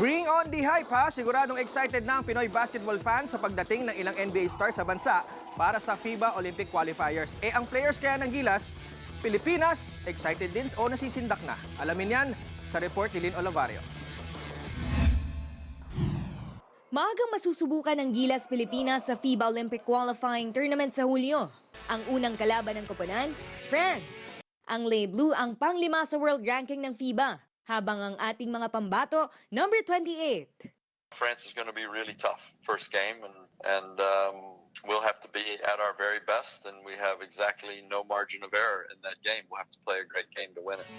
Bring on the hype ha! Siguradong excited na ang Pinoy basketball fans sa pagdating ng ilang NBA stars sa bansa para sa FIBA Olympic Qualifiers. Ang players kaya ng Gilas, Pilipinas, excited din o nasisindak na? Alamin yan sa report ni Lynn Olivario. Maagang masusubukan ng Gilas Pilipinas sa FIBA Olympic Qualifying Tournament sa Hulyo. Ang unang kalaban ng koponan, France. Ang Les Bleus ang pang-5 sa world ranking ng FIBA, habang ang ating mga pambato, number 28. France is going to be really tough first game, and we'll have to be at our very best, and we have exactly no margin of error in that game. We'll have to play a great game to win it.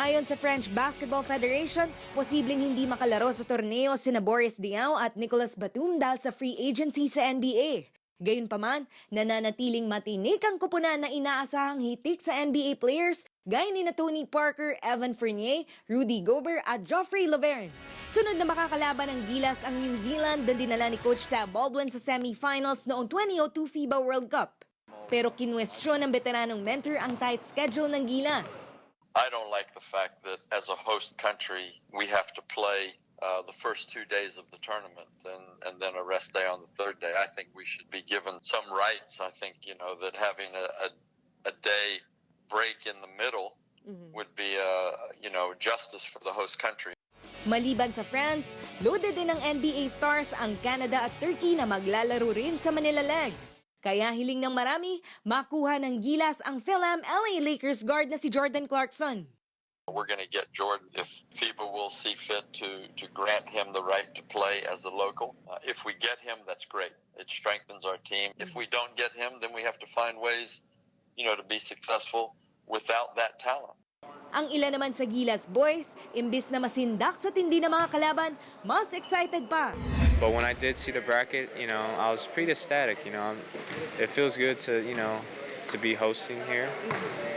Ayon sa French Basketball Federation, posibleng hindi makalaro sa torneo sina Boris Diaw at Nicolas Batum dahil sa free agency sa NBA. Gayunpaman, nananatiling matinik ang koponan na inaasahang hitik sa NBA players gaya ni Tony Parker, Evan Fournier, Rudy Gobert at Geoffrey Lauvergne. Sunod na makakalaban ng Gilas ang New Zealand na dinala ni Coach Tab Baldwin sa semifinals noong 2002 FIBA World Cup. Pero kinwestiyon ng veteranong mentor ang tight schedule ng Gilas. I don't like the fact that as a host country, we have to play the first 2 days of the tournament and then a rest day on the third day. I think we should be given some rights. I think, that having a day break in the middle would be, justice for the host country. Maliban sa France, loaded din ng NBA stars ang Canada at Turkey na maglalaro rin sa Manila leg. Kaya hiling ng marami, makuha ng Gilas ang Philam LA Lakers guard na si Jordan Clarkson. We're going to get Jordan if FIBA will see fit to grant him the right to play as a local. If we get him, that's great. It strengthens our team. If we don't get him, then we have to find ways, to be successful without that talent. Ang ilan naman sa Gilas boys, imbis na masindak sa tindi ng mga kalaban, mas excited pa. But when I did see the bracket, I was pretty ecstatic. It feels good to, to be hosting here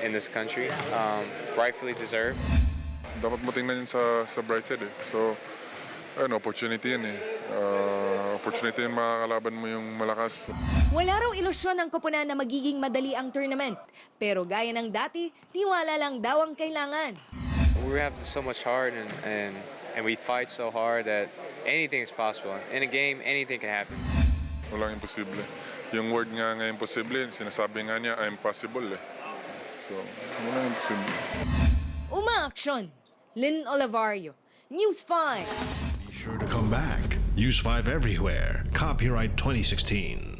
in this country, rightfully deserved. Dapat mo tingnan yun sa bright side eh. So, opportunity yan eh. Opportunity yun makakalaban mo yung malakas. Wala raw ilusyon ng koponan na magiging madali ang tournament. Pero gaya ng dati, tiwala lang daw ang kailangan. We have so much heart and we fight so hard that anything is possible. In a game, anything can happen. Walang imposible. Yung word nga imposible, sinasabi nga niya, I'm possible eh. So, walang imposible. Umaaksyon! Lynn Olivario, News 5. Be sure to come back. Use 5 everywhere. Copyright 2016.